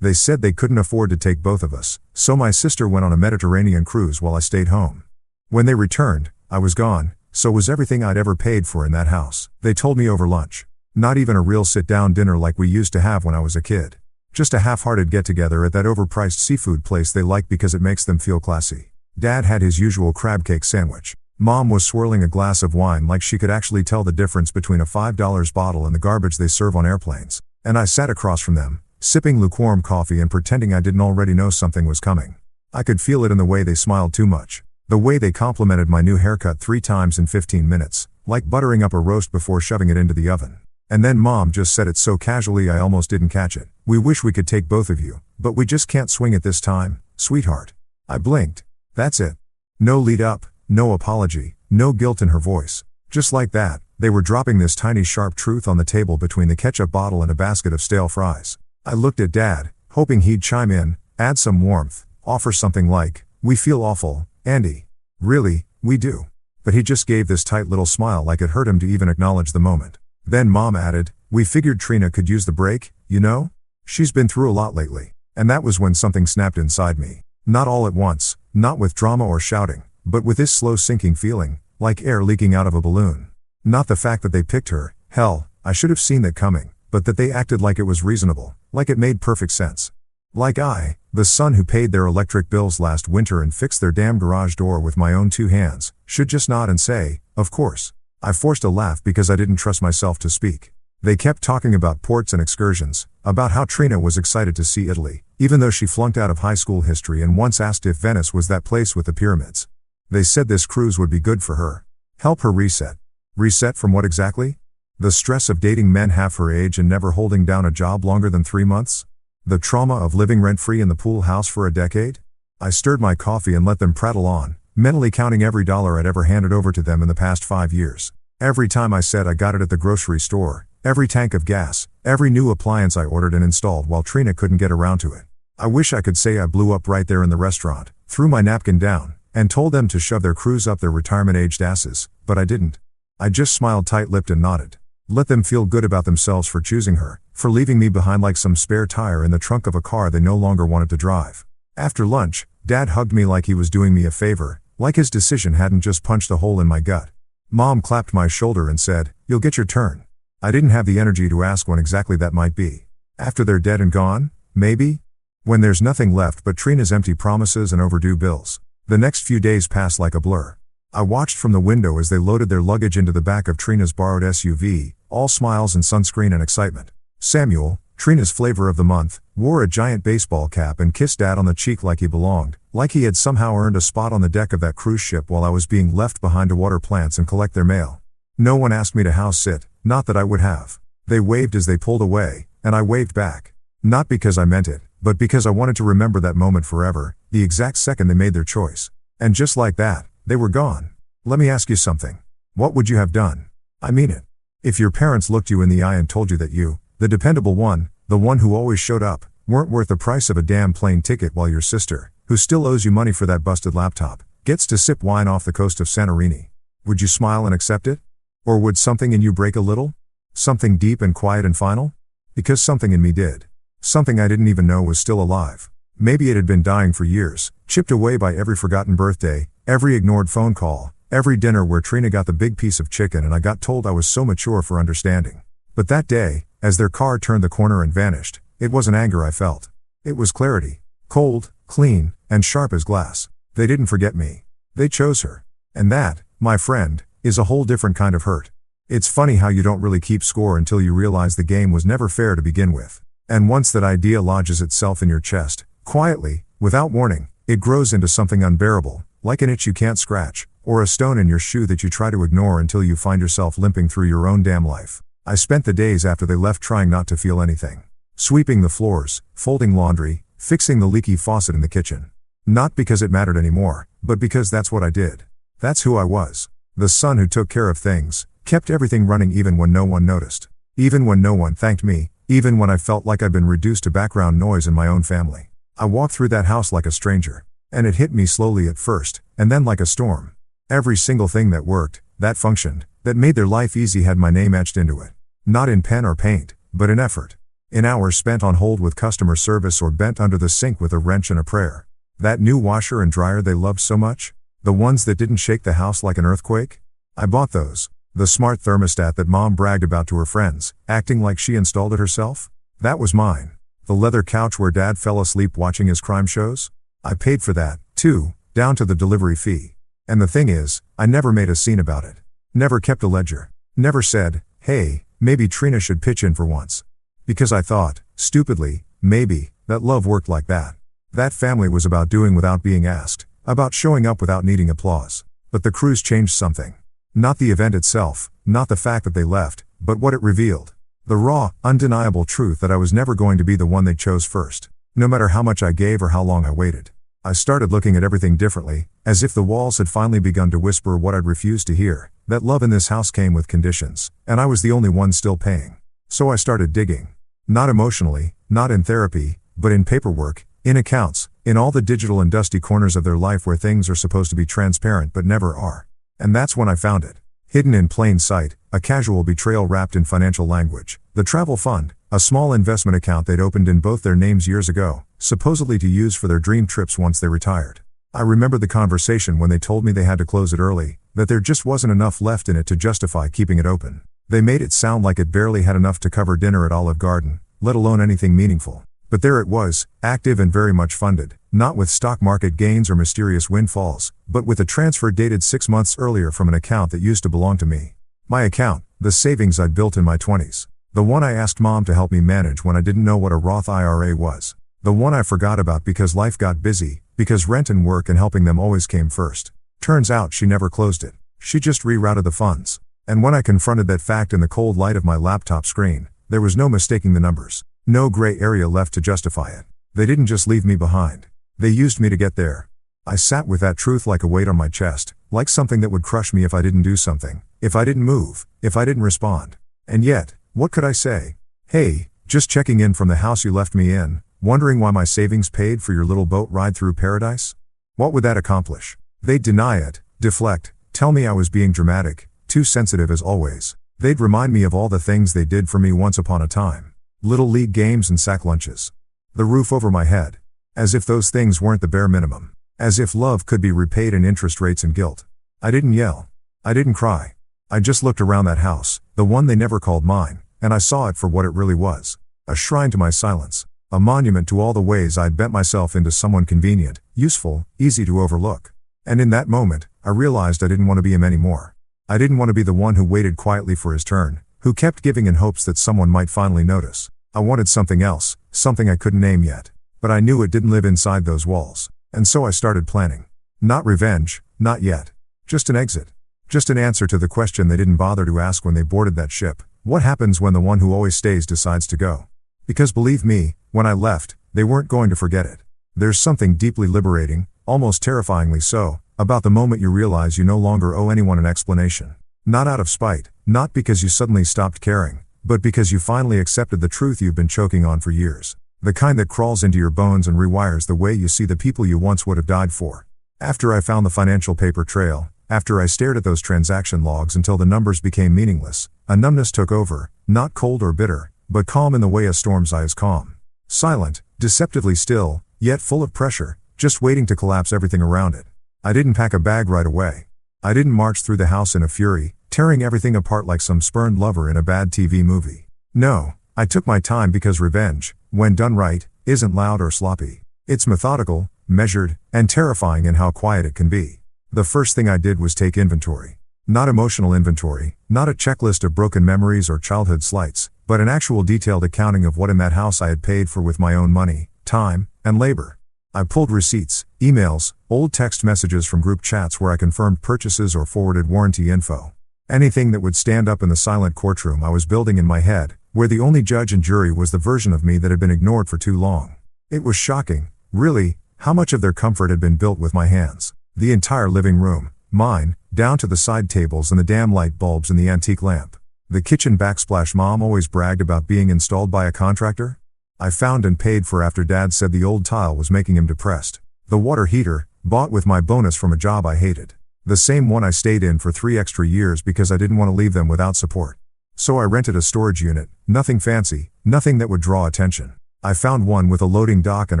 They said they couldn't afford to take both of us, so my sister went on a Mediterranean cruise while I stayed home. When they returned, I was gone, so was everything I'd ever paid for in that house. They told me over lunch. Not even a real sit-down dinner like we used to have when I was a kid. Just a half-hearted get-together at that overpriced seafood place they like because it makes them feel classy. Dad had his usual crab cake sandwich. Mom was swirling a glass of wine like she could actually tell the difference between a $5 bottle and the garbage they serve on airplanes. And I sat across from them, sipping lukewarm coffee and pretending I didn't already know something was coming. I could feel it in the way they smiled too much. The way they complimented my new haircut 3 times in 15 minutes, like buttering up a roast before shoving it into the oven. And then Mom just said it so casually I almost didn't catch it. "We wish we could take both of you, but we just can't swing it this time, sweetheart." I blinked. That's it. No lead up, no apology, no guilt in her voice. Just like that, they were dropping this tiny sharp truth on the table between the ketchup bottle and a basket of stale fries. I looked at Dad, hoping he'd chime in, add some warmth, offer something like, "We feel awful, Andy." "Really, we do." But he just gave this tight little smile like it hurt him to even acknowledge the moment. Then Mom added, "We figured Trina could use the break, you know? She's been through a lot lately." And that was when something snapped inside me. Not all at once, not with drama or shouting, but with this slow sinking feeling, like air leaking out of a balloon. Not the fact that they picked her, hell, I should have seen that coming, but that they acted like it was reasonable, like it made perfect sense. Like I, the son who paid their electric bills last winter and fixed their damn garage door with my own 2 hands, should just nod and say, "Of course." I forced a laugh because I didn't trust myself to speak. They kept talking about ports and excursions, about how Trina was excited to see Italy, even though she flunked out of high school history and once asked if Venice was that place with the pyramids. They said this cruise would be good for her. Help her reset. Reset from what exactly? The stress of dating men half her age and never holding down a job longer than 3 months? The trauma of living rent-free in the pool house for a decade? I stirred my coffee and let them prattle on, mentally counting every dollar I'd ever handed over to them in the past 5 years. Every time I said I got it at the grocery store, every tank of gas, every new appliance I ordered and installed while Trina couldn't get around to it. I wish I could say I blew up right there in the restaurant, threw my napkin down, and told them to shove their cruise up their retirement-aged asses, but I didn't. I just smiled tight-lipped and nodded. Let them feel good about themselves for choosing her, for leaving me behind like some spare tire in the trunk of a car they no longer wanted to drive. After lunch, Dad hugged me like he was doing me a favor, like his decision hadn't just punched a hole in my gut. Mom clapped my shoulder and said, "You'll get your turn." I didn't have the energy to ask when exactly that might be. After they're dead and gone? Maybe? When there's nothing left but Trina's empty promises and overdue bills. The next few days passed like a blur. I watched from the window as they loaded their luggage into the back of Trina's borrowed SUV, all smiles and sunscreen and excitement. Samuel, Trina's flavor of the month, wore a giant baseball cap and kissed Dad on the cheek like he belonged, like he had somehow earned a spot on the deck of that cruise ship while I was being left behind to water plants and collect their mail. No one asked me to house sit, not that I would have. They waved as they pulled away, and I waved back. Not because I meant it, but because I wanted to remember that moment forever, the exact second they made their choice. And just like that, they were gone. Let me ask you something. What would you have done? I mean it. If your parents looked you in the eye and told you that you, the dependable one, the one who always showed up, weren't worth the price of a damn plane ticket while your sister, who still owes you money for that busted laptop, gets to sip wine off the coast of Santorini, would you smile and accept it? Or would something in you break a little? Something deep and quiet and final? Because something in me did. Something I didn't even know was still alive. Maybe it had been dying for years, chipped away by every forgotten birthday, every ignored phone call, every dinner where Trina got the big piece of chicken and I got told I was so mature for understanding. But that day, as their car turned the corner and vanished, it wasn't anger I felt. It was clarity. Cold, clean, and sharp as glass. They didn't forget me. They chose her. And that, my friend, is a whole different kind of hurt. It's funny how you don't really keep score until you realize the game was never fair to begin with. And once that idea lodges itself in your chest, quietly, without warning, it grows into something unbearable, like an itch you can't scratch, or a stone in your shoe that you try to ignore until you find yourself limping through your own damn life. I spent the days after they left trying not to feel anything. Sweeping the floors, folding laundry, fixing the leaky faucet in the kitchen. Not because it mattered anymore, but because that's what I did. That's who I was. The son who took care of things, kept everything running even when no one noticed. Even when no one thanked me, even when I felt like I'd been reduced to background noise in my own family. I walked through that house like a stranger. And it hit me slowly at first, and then like a storm. Every single thing that worked, that functioned, that made their life easy had my name etched into it. Not in pen or paint, but in effort. In hours spent on hold with customer service or bent under the sink with a wrench and a prayer. That new washer and dryer they loved so much? The ones that didn't shake the house like an earthquake? I bought those. The smart thermostat that mom bragged about to her friends, acting like she installed it herself? That was mine. The leather couch where dad fell asleep watching his crime shows? I paid for that, too, down to the delivery fee. And the thing is, I never made a scene about it. Never kept a ledger. Never said, hey, maybe Trina should pitch in for once. Because I thought, stupidly, maybe, that love worked like that. That family was about doing without being asked, about showing up without needing applause. But the cruise changed something. Not the event itself, not the fact that they left, but what it revealed. The raw, undeniable truth that I was never going to be the one they chose first. No matter how much I gave or how long I waited. I started looking at everything differently, as if the walls had finally begun to whisper what I'd refused to hear, that love in this house came with conditions, and I was the only one still paying. So I started digging. Not emotionally, not in therapy, but in paperwork, in accounts, in all the digital and dusty corners of their life where things are supposed to be transparent but never are. And that's when I found it. Hidden in plain sight, a casual betrayal wrapped in financial language. The travel fund, a small investment account they'd opened in both their names years ago, supposedly to use for their dream trips once they retired. I remember the conversation when they told me they had to close it early, that there just wasn't enough left in it to justify keeping it open. They made it sound like it barely had enough to cover dinner at Olive Garden, let alone anything meaningful. But there it was, active and very much funded, not with stock market gains or mysterious windfalls, but with a transfer dated 6 months earlier from an account that used to belong to me. My account, the savings I'd built in my 20s. The one I asked mom to help me manage when I didn't know what a Roth IRA was. The one I forgot about because life got busy, because rent and work and helping them always came first. Turns out she never closed it. She just rerouted the funds. And when I confronted that fact in the cold light of my laptop screen, there was no mistaking the numbers. No gray area left to justify it. They didn't just leave me behind. They used me to get there. I sat with that truth like a weight on my chest, like something that would crush me if I didn't do something, if I didn't move, if I didn't respond. And yet, what could I say? Hey, just checking in from the house you left me in, wondering why my savings paid for your little boat ride through paradise? What would that accomplish? They'd deny it, deflect, tell me I was being dramatic, too sensitive as always. They'd remind me of all the things they did for me once upon a time. Little league games and sack lunches. The roof over my head. As if those things weren't the bare minimum. As if love could be repaid in interest rates and guilt. I didn't yell. I didn't cry. I just looked around that house, the one they never called mine, and I saw it for what it really was. A shrine to my silence. A monument to all the ways I'd bent myself into someone convenient, useful, easy to overlook. And in that moment, I realized I didn't want to be him anymore. I didn't want to be the one who waited quietly for his turn, who kept giving in hopes that someone might finally notice. I wanted something else, something I couldn't name yet. But I knew it didn't live inside those walls. And so I started planning. Not revenge, not yet. Just an exit. Just an answer to the question they didn't bother to ask when they boarded that ship. What happens when the one who always stays decides to go? Because believe me, when I left, they weren't going to forget it. There's something deeply liberating, almost terrifyingly so, about the moment you realize you no longer owe anyone an explanation. Not out of spite, not because you suddenly stopped caring, but because you finally accepted the truth you've been choking on for years. The kind that crawls into your bones and rewires the way you see the people you once would have died for. After I found the financial paper trail, after I stared at those transaction logs until the numbers became meaningless, a numbness took over, not cold or bitter, but calm in the way a storm's eye is calm. Silent, deceptively still, yet full of pressure, just waiting to collapse everything around it. I didn't pack a bag right away. I didn't march through the house in a fury, tearing everything apart like some spurned lover in a bad TV movie. No, I took my time because revenge, when done right, isn't loud or sloppy. It's methodical, measured, and terrifying in how quiet it can be. The first thing I did was take inventory. Not emotional inventory, not a checklist of broken memories or childhood slights, but an actual detailed accounting of what in that house I had paid for with my own money, time, and labor. I pulled receipts, emails, old text messages from group chats where I confirmed purchases or forwarded warranty info. Anything that would stand up in the silent courtroom I was building in my head, where the only judge and jury was the version of me that had been ignored for too long. It was shocking, really, how much of their comfort had been built with my hands. The entire living room, mine, down to the side tables and the damn light bulbs and the antique lamp. The kitchen backsplash mom always bragged about being installed by a contractor. I found and paid for after Dad said the old tile was making him depressed. The water heater, bought with my bonus from a job I hated. The same one I stayed in for 3 extra years because I didn't want to leave them without support. So I rented a storage unit, nothing fancy, Nothing that would draw attention. I found one with a loading dock and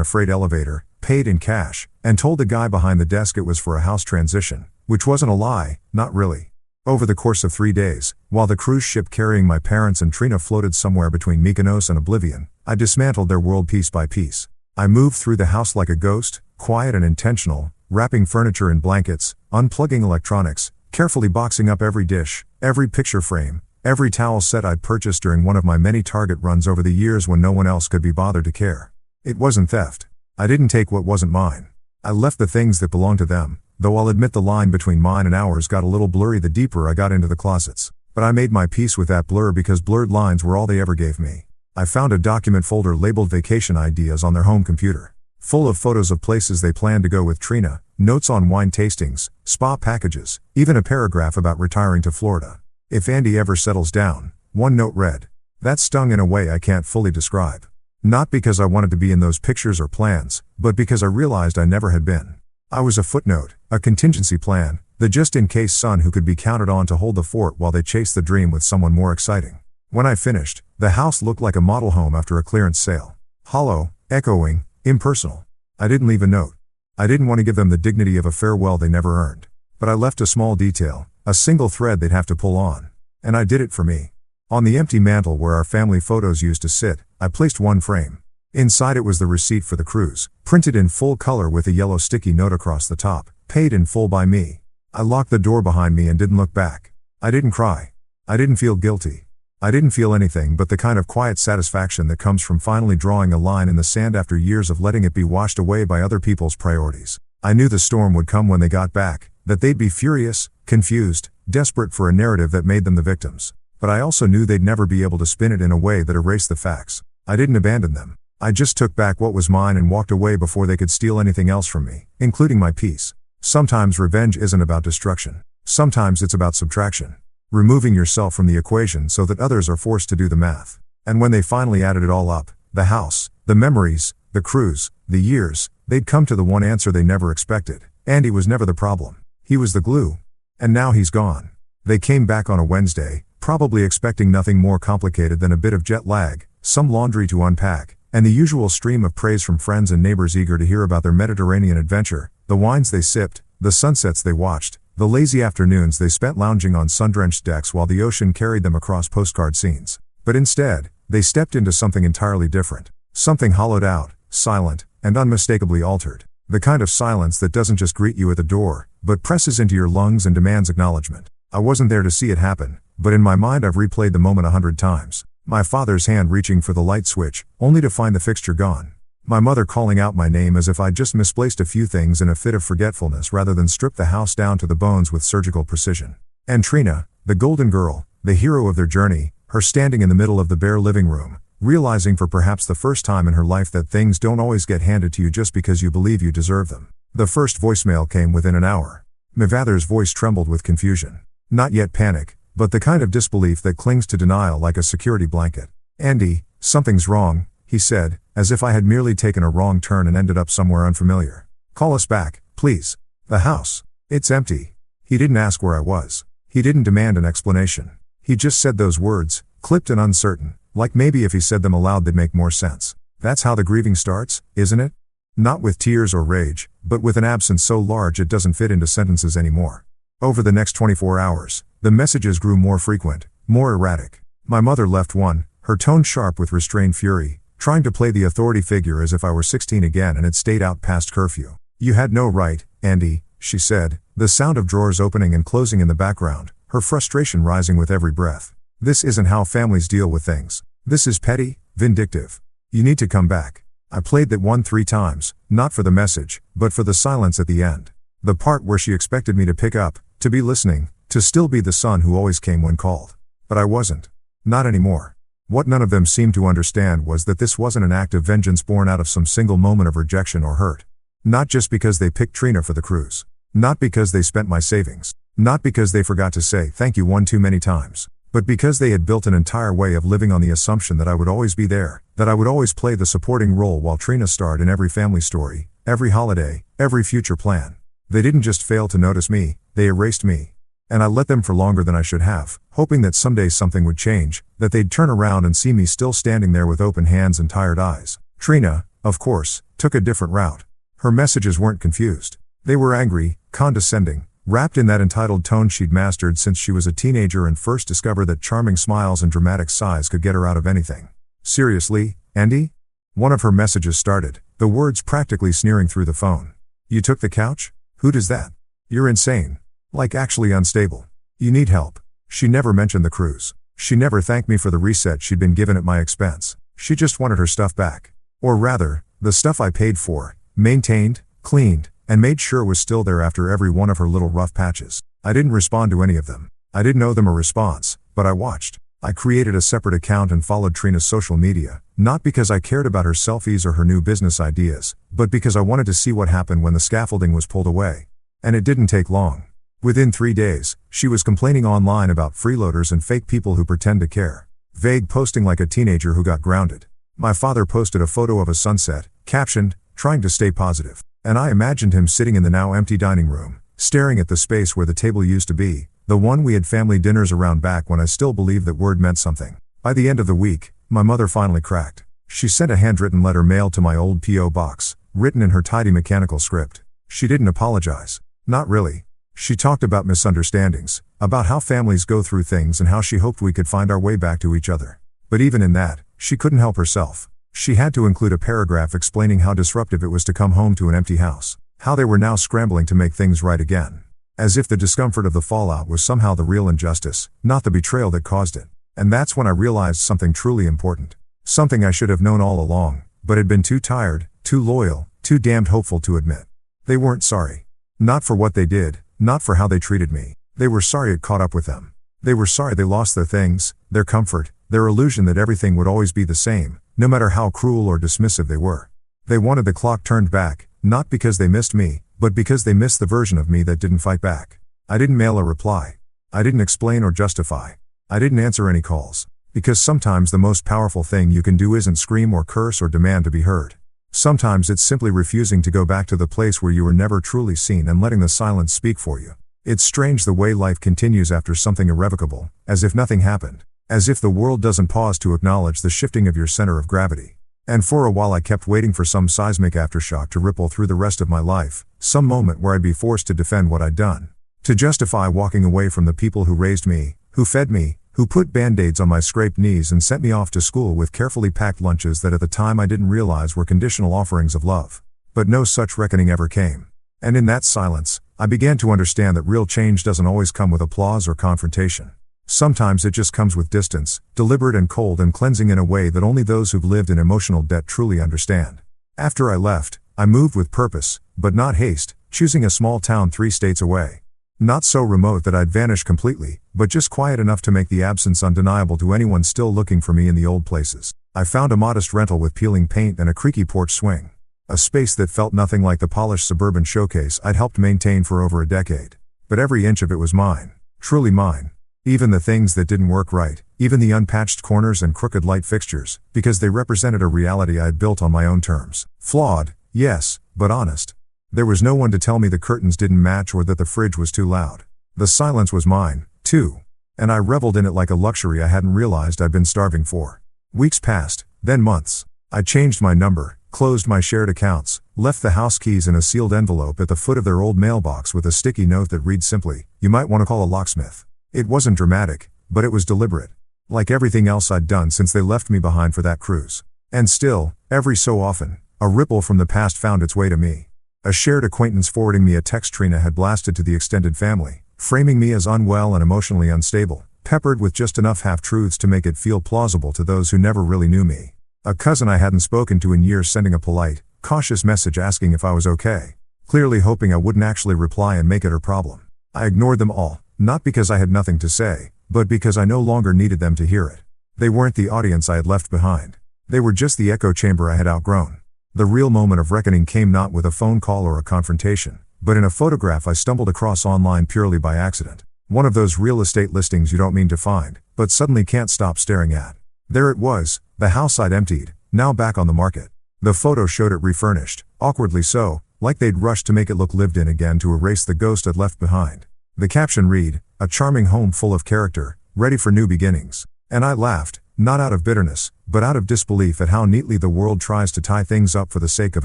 a freight elevator, paid in cash, and told the guy behind the desk it was for a house transition, which wasn't a lie, not really. Over the course of 3 days, while the cruise ship carrying my parents and Trina floated somewhere between Mykonos and oblivion, I dismantled their world piece by piece. I moved through the house like a ghost, quiet and intentional, wrapping furniture in blankets, unplugging electronics, carefully boxing up every dish, every picture frame, every towel set I'd purchased during one of my many Target runs over the years when no one else could be bothered to care. It wasn't theft. I didn't take what wasn't mine. I left the things that belonged to them, though I'll admit the line between mine and ours got a little blurry the deeper I got into the closets. But I made my peace with that blur because blurred lines were all they ever gave me. I found a document folder labeled Vacation Ideas on their home computer, full of photos of places they planned to go with Trina, notes on wine tastings, spa packages, even a paragraph about retiring to Florida. If Andy ever settles down, one note read. That stung in a way I can't fully describe. Not because I wanted to be in those pictures or plans, but because I realized I never had been. I was a footnote, a contingency plan, the just-in-case son who could be counted on to hold the fort while they chased the dream with someone more exciting. When I finished, the house looked like a model home after a clearance sale. Hollow, echoing, impersonal. I didn't leave a note. I didn't want to give them the dignity of a farewell they never earned. But I left a small detail, a single thread they'd have to pull on. And I did it for me. On the empty mantel where our family photos used to sit, I placed one frame. Inside it was the receipt for the cruise, printed in full color with a yellow sticky note across the top, paid in full by me. I locked the door behind me and didn't look back. I didn't cry. I didn't feel guilty. I didn't feel anything but the kind of quiet satisfaction that comes from finally drawing a line in the sand after years of letting it be washed away by other people's priorities. I knew the storm would come when they got back, that they'd be furious, confused, desperate for a narrative that made them the victims. But I also knew they'd never be able to spin it in a way that erased the facts. I didn't abandon them. I just took back what was mine and walked away before they could steal anything else from me, including my peace. Sometimes revenge isn't about destruction. Sometimes it's about subtraction. Removing yourself from the equation so that others are forced to do the math. And when they finally added it all up, the house, the memories, the cruise, the years, they'd come to the one answer they never expected. Andy was never the problem. He was the glue. And now he's gone. They came back on a Wednesday, probably expecting nothing more complicated than a bit of jet lag, some laundry to unpack, and the usual stream of praise from friends and neighbors eager to hear about their Mediterranean adventure, the wines they sipped, the sunsets they watched, the lazy afternoons they spent lounging on sun-drenched decks while the ocean carried them across postcard scenes. But instead, they stepped into something entirely different. Something hollowed out, silent, and unmistakably altered. The kind of silence that doesn't just greet you at the door, but presses into your lungs and demands acknowledgement. I wasn't there to see it happen, but in my mind I've replayed the moment 100 times. My father's hand reaching for the light switch, only to find the fixture gone. My mother calling out my name as if I'd just misplaced a few things in a fit of forgetfulness rather than strip the house down to the bones with surgical precision. And Trina, the golden girl, the hero of their journey, her standing in the middle of the bare living room, realizing for perhaps the first time in her life that things don't always get handed to you just because you believe you deserve them. The first voicemail came within an hour. My father's voice trembled with confusion. Not yet panic, but the kind of disbelief that clings to denial like a security blanket. Andy, something's wrong, he said, as if I had merely taken a wrong turn and ended up somewhere unfamiliar. Call us back, please. The house. It's empty. He didn't ask where I was. He didn't demand an explanation. He just said those words, clipped and uncertain, like maybe if he said them aloud they'd make more sense. That's how the grieving starts, isn't it? Not with tears or rage, but with an absence so large it doesn't fit into sentences anymore. Over the next 24 hours, the messages grew more frequent, more erratic. My mother left one, her tone sharp with restrained fury, trying to play the authority figure as if I were 16 again and had stayed out past curfew. You had no right, Andy, she said, the sound of drawers opening and closing in the background, her frustration rising with every breath. This isn't how families deal with things. This is petty, vindictive. You need to come back. I played that one 3 times, not for the message, but for the silence at the end. The part where she expected me to pick up, to be listening, to still be the son who always came when called. But I wasn't. Not anymore. What none of them seemed to understand was that this wasn't an act of vengeance born out of some single moment of rejection or hurt. Not just because they picked Trina for the cruise. Not because they spent my savings. Not because they forgot to say thank you one too many times. But because they had built an entire way of living on the assumption that I would always be there, that I would always play the supporting role while Trina starred in every family story, every holiday, every future plan. They didn't just fail to notice me, they erased me. And I let them for longer than I should have, hoping that someday something would change, that they'd turn around and see me still standing there with open hands and tired eyes. Trina, of course, took a different route. Her messages weren't confused. They were angry, condescending, wrapped in that entitled tone she'd mastered since she was a teenager and first discovered that charming smiles and dramatic sighs could get her out of anything. Seriously, Andy? One of her messages started, the words practically sneering through the phone. You took the couch? Who does that? You're insane. Like actually unstable. You need help. She never mentioned the cruise. She never thanked me for the reset she'd been given at my expense. She just wanted her stuff back. Or rather, the stuff I paid for, maintained, cleaned, and made sure was still there after every one of her little rough patches. I didn't respond to any of them. I didn't owe them a response, but I watched. I created a separate account and followed Trina's social media, not because I cared about her selfies or her new business ideas, but because I wanted to see what happened when the scaffolding was pulled away. And it didn't take long. Within 3 days, she was complaining online about freeloaders and fake people who pretend to care. Vague posting like a teenager who got grounded. My father posted a photo of a sunset, captioned, trying to stay positive. And I imagined him sitting in the now empty dining room, staring at the space where the table used to be, the one we had family dinners around back when I still believed that word meant something. By the end of the week, my mother finally cracked. She sent a handwritten letter mailed to my old P.O. box, written in her tidy mechanical script. She didn't apologize. Not really. She talked about misunderstandings, about how families go through things and how she hoped we could find our way back to each other. But even in that, she couldn't help herself. She had to include a paragraph explaining how disruptive it was to come home to an empty house, how they were now scrambling to make things right again. As if the discomfort of the fallout was somehow the real injustice, not the betrayal that caused it. And that's when I realized something truly important. Something I should have known all along, but had been too tired, too loyal, too damned hopeful to admit. They weren't sorry. Not for what they did, not for how they treated me. They were sorry it caught up with them. They were sorry they lost their things, their comfort, their illusion that everything would always be the same, no matter how cruel or dismissive they were. They wanted the clock turned back, not because they missed me, but because they missed the version of me that didn't fight back. I didn't mail a reply. I didn't explain or justify. I didn't answer any calls. Because sometimes the most powerful thing you can do isn't scream or curse or demand to be heard. Sometimes it's simply refusing to go back to the place where you were never truly seen and letting the silence speak for you. It's strange the way life continues after something irrevocable, as if nothing happened. As if the world doesn't pause to acknowledge the shifting of your center of gravity. And for a while I kept waiting for some seismic aftershock to ripple through the rest of my life, some moment where I'd be forced to defend what I'd done. To justify walking away from the people who raised me, who fed me, who put band-aids on my scraped knees and sent me off to school with carefully packed lunches that at the time I didn't realize were conditional offerings of love. But no such reckoning ever came. And in that silence, I began to understand that real change doesn't always come with applause or confrontation. Sometimes it just comes with distance, deliberate and cold and cleansing in a way that only those who've lived in emotional debt truly understand. After I left, I moved with purpose, but not haste, choosing a small town 3 states away. Not so remote that I'd vanish completely, but just quiet enough to make the absence undeniable to anyone still looking for me in the old places. I found a modest rental with peeling paint and a creaky porch swing. A space that felt nothing like the polished suburban showcase I'd helped maintain for over a decade. But every inch of it was mine. Truly mine. Even the things that didn't work right, even the unpatched corners and crooked light fixtures, because they represented a reality I'd built on my own terms. Flawed, yes, but honest. There was no one to tell me the curtains didn't match or that the fridge was too loud. The silence was mine, too. And I reveled in it like a luxury I hadn't realized I'd been starving for. Weeks passed, then months. I changed my number, closed my shared accounts, left the house keys in a sealed envelope at the foot of their old mailbox with a sticky note that read simply, "You might want to call a locksmith." It wasn't dramatic, but it was deliberate. Like everything else I'd done since they left me behind for that cruise. And still, every so often, a ripple from the past found its way to me. A shared acquaintance forwarding me a text Trina had blasted to the extended family, framing me as unwell and emotionally unstable, peppered with just enough half-truths to make it feel plausible to those who never really knew me. A cousin I hadn't spoken to in years sending a polite, cautious message asking if I was okay, clearly hoping I wouldn't actually reply and make it her problem. I ignored them all, not because I had nothing to say, but because I no longer needed them to hear it. They weren't the audience I had left behind. They were just the echo chamber I had outgrown. The real moment of reckoning came not with a phone call or a confrontation, but in a photograph I stumbled across online purely by accident. One of those real estate listings you don't mean to find, but suddenly can't stop staring at. There it was, the house I'd emptied, now back on the market. The photo showed it refurnished, awkwardly so, like they'd rushed to make it look lived in again to erase the ghost I'd left behind. The caption read, a charming home full of character, ready for new beginnings. And I laughed, not out of bitterness, but out of disbelief at how neatly the world tries to tie things up for the sake of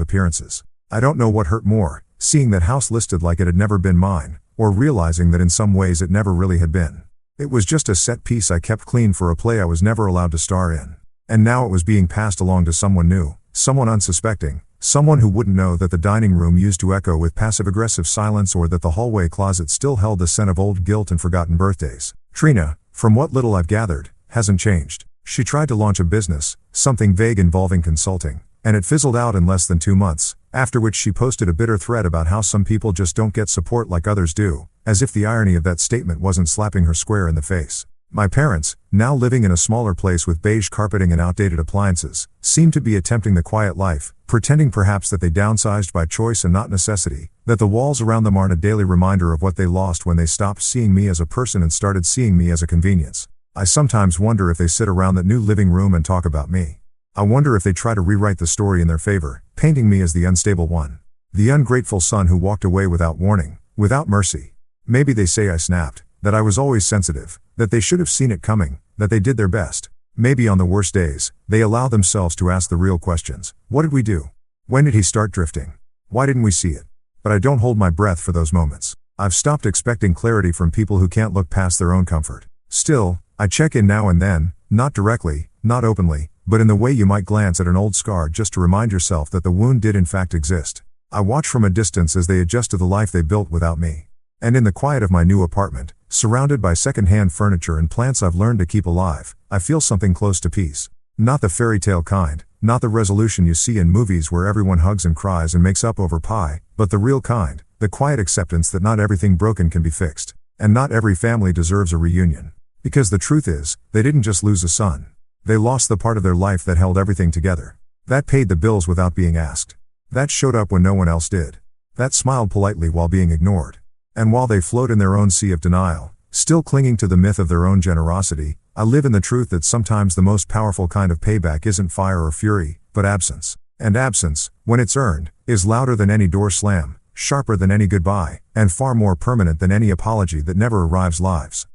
appearances. I don't know what hurt more, seeing that house listed like it had never been mine, or realizing that in some ways it never really had been. It was just a set piece I kept clean for a play I was never allowed to star in. And now it was being passed along to someone new, someone unsuspecting, someone who wouldn't know that the dining room used to echo with passive-aggressive silence, or that the hallway closet still held the scent of old guilt and forgotten birthdays. Trina, from what little I've gathered, hasn't changed. She tried to launch a business, something vague involving consulting, and it fizzled out in less than 2 months, after which she posted a bitter thread about how some people just don't get support like others do, as if the irony of that statement wasn't slapping her square in the face. My parents, now living in a smaller place with beige carpeting and outdated appliances, seemed to be attempting the quiet life, pretending perhaps that they downsized by choice and not necessity, that the walls around them aren't a daily reminder of what they lost when they stopped seeing me as a person and started seeing me as a convenience. I sometimes wonder if they sit around that new living room and talk about me. I wonder if they try to rewrite the story in their favor, painting me as the unstable one, the ungrateful son who walked away without warning, without mercy. Maybe they say I snapped, that I was always sensitive, that they should have seen it coming, that they did their best. Maybe on the worst days, they allow themselves to ask the real questions. What did we do? When did he start drifting? Why didn't we see it? But I don't hold my breath for those moments. I've stopped expecting clarity from people who can't look past their own comfort. Still, I check in now and then, not directly, not openly, but in the way you might glance at an old scar just to remind yourself that the wound did in fact exist. I watch from a distance as they adjust to the life they built without me. And in the quiet of my new apartment, surrounded by second-hand furniture and plants I've learned to keep alive, I feel something close to peace. Not the fairy tale kind, not the resolution you see in movies where everyone hugs and cries and makes up over pie, but the real kind, the quiet acceptance that not everything broken can be fixed, and not every family deserves a reunion. Because the truth is, they didn't just lose a son. They lost the part of their life that held everything together. That paid the bills without being asked. That showed up when no one else did. That smiled politely while being ignored. And while they float in their own sea of denial, still clinging to the myth of their own generosity, I live in the truth that sometimes the most powerful kind of payback isn't fire or fury, but absence. And absence, when it's earned, is louder than any door slam, sharper than any goodbye, and far more permanent than any apology that never arrives lives.